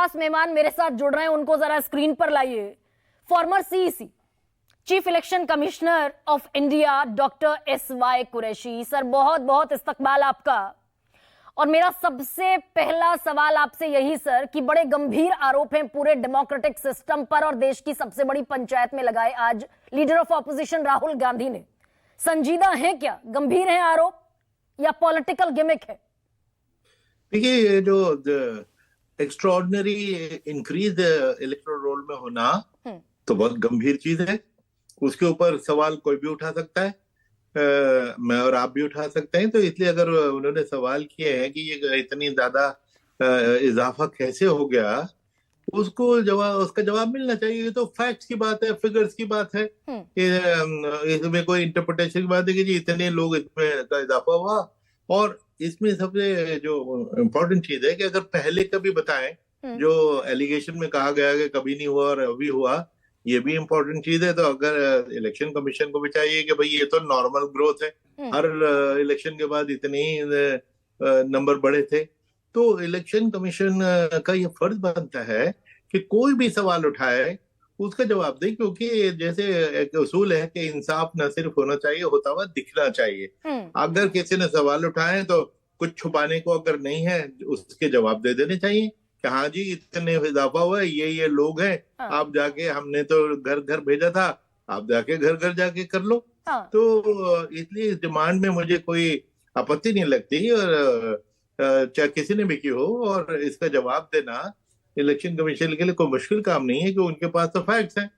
खास मेहमान मेरे साथ जुड़ रहे हैं, उनको जरा स्क्रीन पर लाइए। Farmer CEC, chief election commissioner of India, doctor SY Qureshi. Sir, बहुत बहुत इस्तकबाल आपका। और मेरा सबसे पहला सवाल आपसे यही सर कि बड़े गंभीर आरोप हैं पूरे डेमोक्रेटिक सिस्टम पर और देश की सबसे बड़ी पंचायत में लगाए आज leader of opposition Rahul Gandhi ने। संजीदा है क्या, गंभीर है आरोप या पॉलिटिकल गिमिक है? देखिए, ये जो एक्स्ट्राऑर्डिनरी इंक्रीज इलेक्टोरल रोल में होना तो बहुत गंभीर चीज है। उसके ऊपर सवाल कोई भी उठा सकता है, मैं और आप भी उठा सकते हैं। तो इसलिए अगर उन्होंने सवाल किए हैं कि ये इतनी ज्यादा इजाफा कैसे हो गया, उसका जवाब मिलना चाहिए। ये तो फैक्ट्स की बात है, फिगर्स की बात है। इसमें कोई इंटरप्रिटेशन की बात है कि जी इतने लोग इसमें का इजाफा हुआ। और इसमें सबसे जो इम्पोर्टेंट चीज है कि अगर पहले कभी बताएं, जो एलिगेशन में कहा गया कि कभी नहीं हुआ और अभी हुआ, ये भी इम्पोर्टेंट चीज है। तो अगर इलेक्शन कमीशन को भी चाहिए कि भाई ये तो नॉर्मल ग्रोथ है, हर इलेक्शन के बाद इतने ही नंबर बढ़े थे। तो इलेक्शन कमीशन का ये फर्ज बनता है कि कोई भी सवाल उठाए उसका जवाब दे, क्योंकि जैसे एक उसूल है कि इंसाफ न सिर्फ होना चाहिए, होता हुआ दिखना चाहिए। अगर किसी ने सवाल उठाए तो कुछ छुपाने को अगर नहीं है, उसके जवाब दे देने चाहिए कि हाँ जी इतने इजाफा हुआ है, ये लोग हैं। आप जाके, हमने तो घर घर भेजा था, आप जाके घर घर जाके कर लो। तो इसलिए इस डिमांड में मुझे कोई आपत्ति नहीं लगती, और चाहे किसी ने भी की हो। और इसका जवाब देना इलेक्शन कमीशन के लिए कोई मुश्किल काम नहीं है, कि उनके पास तो फैक्ट्स हैं।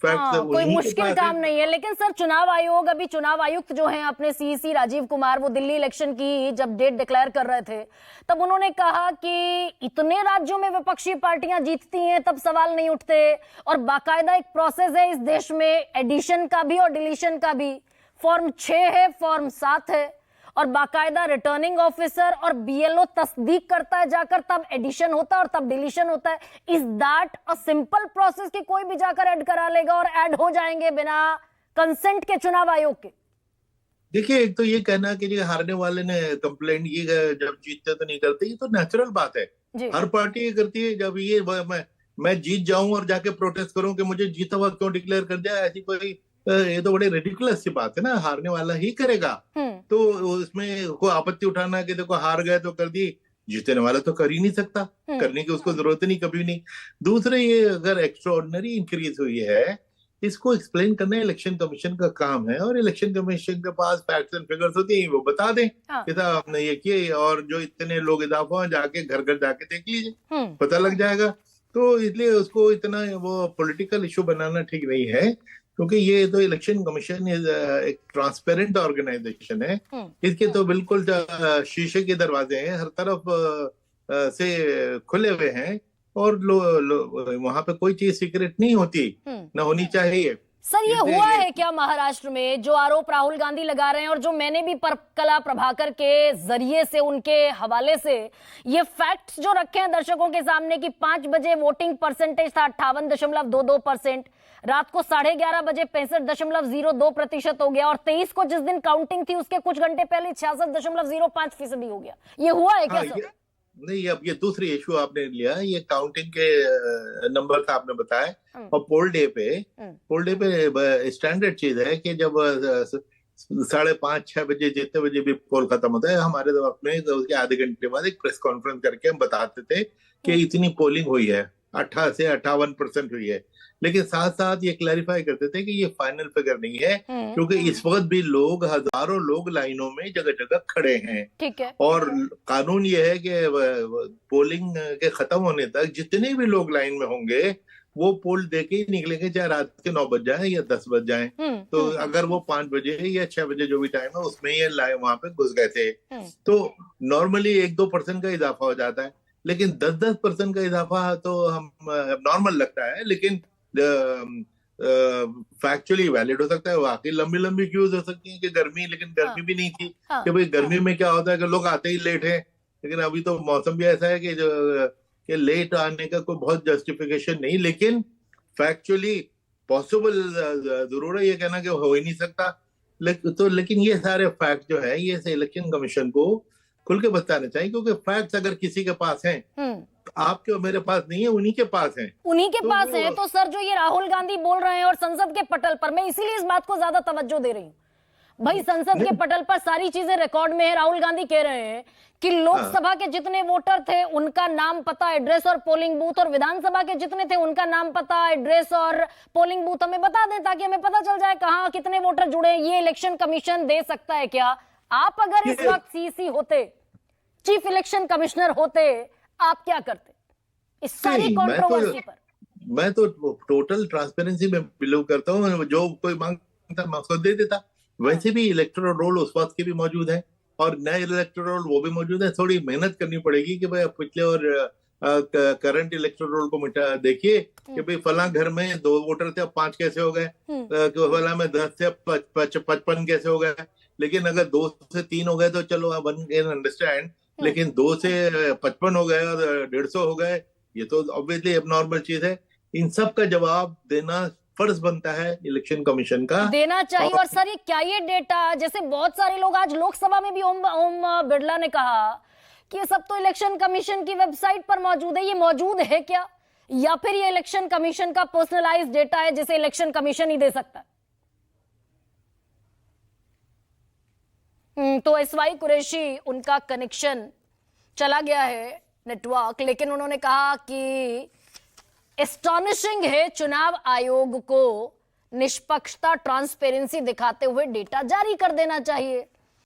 कोई मुश्किल काम नहीं है। लेकिन सर, चुनाव आयोग, अभी चुनाव आयुक्त जो हैं अपने सीईसी राजीव कुमार, वो दिल्ली इलेक्शन की जब डेट डिक्लेयर कर रहे थे तब उन्होंने कहा कि इतने राज्यों में विपक्षी पार्टियां जीतती हैं तब सवाल नहीं उठते, और बाकायदा एक प्रोसेस है इस देश में एडिशन का भी और डिलीशन का भी। फॉर्म 6 है, फॉर्म 7 है, और बाकायदा रिटर्निंग ऑफिसर और BLO तस्दीक करता है जाकर, तब एडिशन होता है और तब डिलीशन होता है। Is that a simple process कि कोई भी जाकर ऐड करा लेगा और ऐड हो जाएंगे बिना कंसेंट के चुनाव आयोग के? देखिए, एक तो ये कहना कि हारने वाले ने कंप्लेंट की, जब जीतते तो नहीं करते, ये तो नेचुरल बात है, हर पार्टी ये करती है। जब ये मैं जीत जाऊं और जाके प्रोटेस्ट करूं कि मुझे जीता हुआ क्यों डिक्लेयर कर दिया, ऐसी कोई, ये तो बड़ी रिडिकुलस सी बात है ना। हारने वाला ही करेगा। तो उसमें कोई आपत्ति उठाना कि देखो हार गए तो कर दी, जीतने वाला तो कर ही नहीं सकता, करने की उसको जरूरत नहीं, कभी नहीं। दूसरे, ये अगर एक्स्ट्राऑर्डिनरी इंक्रीज हुई है, इसको एक्सप्लेन करना इलेक्शन कमीशन का काम है। और इलेक्शन कमीशन के पास फैक्ट्स एंड फिगर्स होती है, वो बता दें कि साहब आपने ये किए, और जो इतने लोग इजाफा, जाके घर घर जाके देख लीजिए, पता लग जाएगा। तो इसलिए उसको इतना वो पॉलिटिकल इशू बनाना ठीक नहीं है, क्योंकि ये तो इलेक्शन कमीशन एक ट्रांसपेरेंट ऑर्गेनाइजेशन है। इसके तो बिल्कुल शीशे के दरवाजे हैं, हर तरफ से खुले हुए हैं, और वहां पे कोई चीज सीक्रेट नहीं होती, ना होनी चाहिए। सर, ये हुआ है क्या महाराष्ट्र में, जो आरोप राहुल गांधी लगा रहे हैं और जो मैंने भी कला प्रभाकर के जरिए से, उनके हवाले से ये फैक्ट्स जो रखे हैं दर्शकों के सामने कि 5 बजे वोटिंग परसेंटेज था 58.22%, रात को 11:30 बजे 65.02% हो गया, और 23 को जिस दिन काउंटिंग थी उसके कुछ घंटे पहले 66.05% हो गया। ये हुआ है क्या सर? नहीं, अब ये दूसरी इशू आपने लिया, ये काउंटिंग के नंबर था आपने बताया। और पोल डे पे स्टैंडर्ड चीज है कि जब 5:30-6 बजे, जितने बजे भी पोल खत्म होता है, हमारे वक्त में उसके आधे घंटे बाद एक प्रेस कॉन्फ्रेंस करके हम बताते थे कि इतनी पोलिंग हुई है, 58 से 58% हुई है। लेकिन साथ साथ ये क्लैरिफाई करते थे कि ये फाइनल फिगर नहीं है, क्योंकि इस वक्त भी लोग, हजारों लोग लाइनों में जगह जगह खड़े हैं। ठीक है। और कानून ये है कि पोलिंग के खत्म होने तक जितने भी लोग लाइन में होंगे वो पोल देके ही निकलेंगे, चाहे रात के 9 बज जाए या 10 बज जाए। तो अगर वो 5 बजे या 6 बजे जो भी टाइम है उसमें ये वहां पे घुस गए थे, तो नॉर्मली 1-2% का इजाफा हो जाता है। लेकिन 10-10% का इजाफा तो हम नॉर्मल लगता है, लेकिन फैक्चुअली वैलिड हो सकता है। वाकई लंबी लंबी क्यूज हो सकती है कि गर्मी, लेकिन गर्मी भी नहीं थी। कि भाई गर्मी में क्या होता है कि लोग आते ही लेट हैं, लेकिन अभी तो मौसम भी ऐसा है कि लेट आने का कोई बहुत जस्टिफिकेशन नहीं, लेकिन फैक्चुअली पॉसिबल जरूर है ये कहना कि हो ही नहीं सकता। लेकिन ये सारे फैक्ट जो है, ये इलेक्शन कमीशन को खुल के बताने चाहिए, क्योंकि फैक्ट्स अगर किसी के पास हैं आपके और मेरे पास नहीं है, उन्हीं के पास है। उन्हीं के तो पास वो- है। तो सर जो ये राहुल गांधी बोल रहे हैं और संसद के पटल पर, मैं इसीलिए इस बात को ज्यादा तवज्जो दे रही हूँ भाई, संसद के पटल पर सारी चीजें रिकॉर्ड में है। राहुल गांधी कह रहे हैं कि लोकसभा के जितने वोटर थे उनका नाम पता, एड्रेस और पोलिंग बूथ, और विधानसभा के जितने थे उनका नाम पता, एड्रेस और पोलिंग बूथ हमें बता दें ताकि हमें पता चल जाए कहां कितने वोटर जुड़े। ये इलेक्शन कमीशन दे सकता है क्या? आप अगर इस वक्त सीसी होते, चीफ इलेक्शन कमिश्नर होते, आप क्या करते इस सारी नहीं, कंट्रोवर्सी पर? मैं तो टोटल ट्रांसपेरेंसी में बिलीव करता हूँ। जो कोई मांगता मैं उसको दे देता। वैसे भी इलेक्टोरल रोल उस वक्त के भी मौजूद है और नए इलेक्टोरल रोल वो भी मौजूद है। थोड़ी मेहनत करनी पड़ेगी कि भाई पिछले और करंट इलेक्टोरल रोल को मिटा देखिए कि भाई फला घर में 2 वोटर थे, अब 5 कैसे हो गए, फला में 10 थे, 55 कैसे हो गए। लेकिन अगर 2 से 3 हो गए तो चलो वन कैन अंडरस्टैंड, लेकिन 2 से 55 हो गए और 150 हो गए, ये तो ऑब्वियसली एबनॉर्मल चीज है। इन सब का जवाब देना फर्ज बनता है इलेक्शन कमीशन का, देना चाहिए। और सर ये क्या, ये डेटा, जैसे बहुत सारे लोग आज लोकसभा में भी ओम बिरला ने कहा कि ये सब तो इलेक्शन कमीशन की वेबसाइट पर मौजूद है, ये मौजूद है क्या, या फिर ये इलेक्शन कमीशन का पर्सनलाइज डेटा है जिसे इलेक्शन कमीशन ही दे सकता है? तो एसवाई कुरैशी, उनका कनेक्शन चला गया है, नेटवर्क, लेकिन उन्होंने कहा कि एस्टॉनिशिंग है चुनाव आयोग को निष्पक्षता, ट्रांसपेरेंसी दिखाते हुए डेटा जारी कर देना चाहिए।